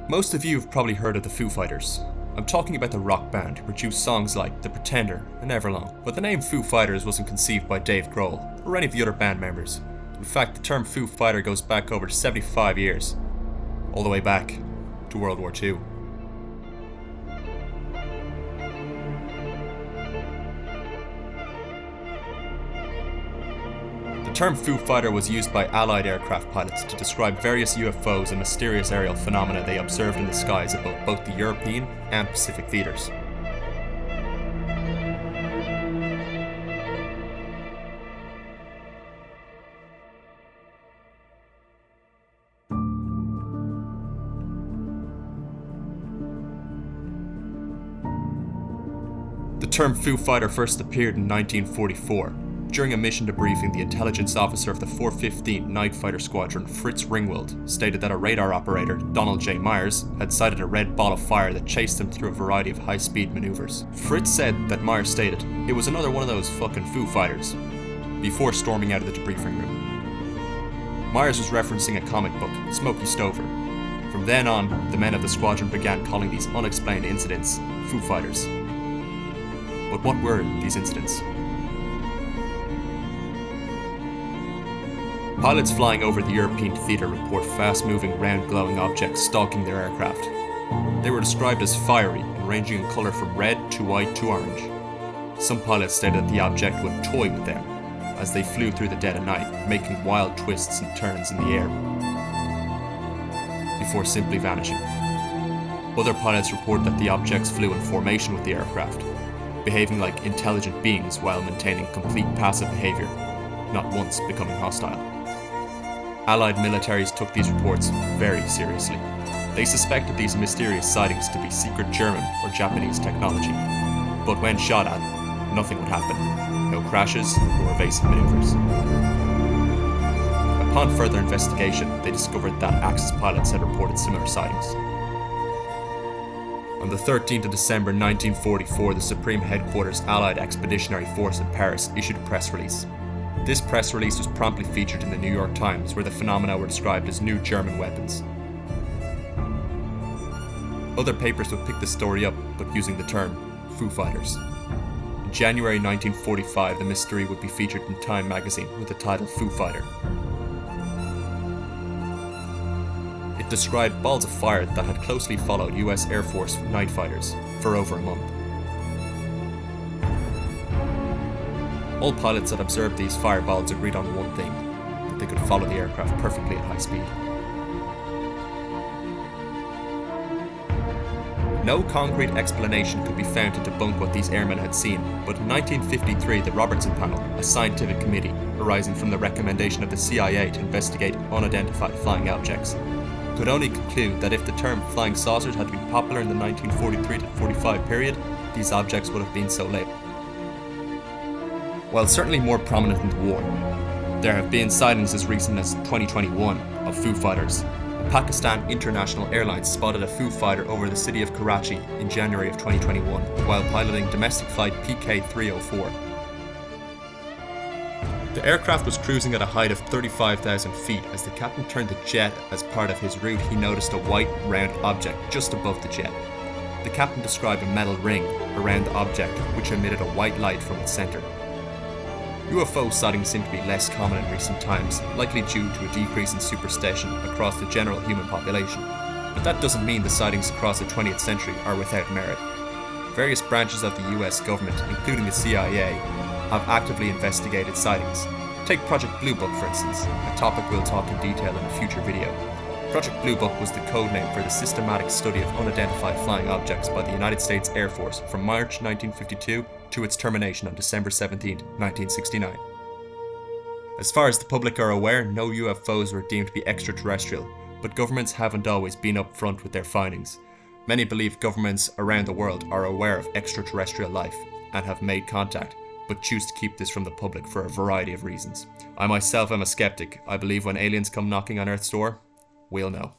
Most of you have probably heard of the Foo Fighters. I'm talking about the rock band who produced songs like The Pretender and Everlong. But the name Foo Fighters wasn't conceived by Dave Grohl or any of the other band members. In fact, the term Foo Fighter goes back over 75 years, all the way back to World War II. The term Foo Fighter was used by Allied aircraft pilots to describe various UFOs and mysterious aerial phenomena they observed in the skies above both the European and Pacific theaters. The term Foo Fighter first appeared in 1944. During a mission debriefing, the intelligence officer of the 415 Night Fighter Squadron, Fritz Ringwald, stated that a radar operator, Donald J. Myers, had sighted a red ball of fire that chased him through a variety of high-speed maneuvers. Fritz said that Myers stated, "It was another one of those fucking Foo Fighters," before storming out of the debriefing room. Myers was referencing a comic book, Smokey Stover. From then on, the men of the squadron began calling these unexplained incidents Foo Fighters. But what were these incidents? Pilots flying over the European theatre report fast-moving, round-glowing objects stalking their aircraft. They were described as fiery and ranging in colour from red to white to orange. Some pilots stated that the object would toy with them as they flew through the dead of night, making wild twists and turns in the air, before simply vanishing. Other pilots reported that the objects flew in formation with the aircraft, behaving like intelligent beings while maintaining complete passive behaviour, not once becoming hostile. Allied militaries took these reports very seriously. They suspected these mysterious sightings to be secret German or Japanese technology. But when shot at, nothing would happen. No crashes or evasive maneuvers. Upon further investigation, they discovered that Axis pilots had reported similar sightings. On the 13th of December 1944, the Supreme Headquarters Allied Expeditionary Force in Paris issued a press release. This press release was promptly featured in the New York Times, where the phenomena were described as new German weapons. Other papers would pick the story up, but using the term Foo Fighters. In January 1945, the mystery would be featured in Time magazine with the title Foo Fighter. It described balls of fire that had closely followed US Air Force night fighters for over a month. All pilots that observed these fireballs agreed on one thing, that they could follow the aircraft perfectly at high speed. No concrete explanation could be found to debunk what these airmen had seen, but in 1953 the Robertson panel, a scientific committee arising from the recommendation of the CIA to investigate unidentified flying objects, could only conclude that if the term flying saucers had been popular in the 1943 to 45 period, these objects would have been so labeled. While certainly more prominent in the war, there have been sightings as recent as 2021 of Foo Fighters. A Pakistan International Airlines spotted a Foo Fighter over the city of Karachi in January of 2021 while piloting domestic flight PK304. The aircraft was cruising at a height of 35,000 feet. As the captain turned the jet as part of his route, he noticed a white, round object just above the jet. The captain described a metal ring around the object which emitted a white light from its centre. UFO sightings seem to be less common in recent times, likely due to a decrease in superstition across the general human population. But that doesn't mean the sightings across the 20th century are without merit. Various branches of the US government, including the CIA, have actively investigated sightings. Take Project Blue Book, for instance, a topic we'll talk in detail in a future video. Project Blue Book was the codename for the systematic study of unidentified flying objects by the United States Air Force from March 1952 to its termination on December 17, 1969. As far as the public are aware, no UFOs were deemed to be extraterrestrial, but governments haven't always been upfront with their findings. Many believe governments around the world are aware of extraterrestrial life and have made contact, but choose to keep this from the public for a variety of reasons. I myself am a skeptic. I believe when aliens come knocking on Earth's door, we'll know.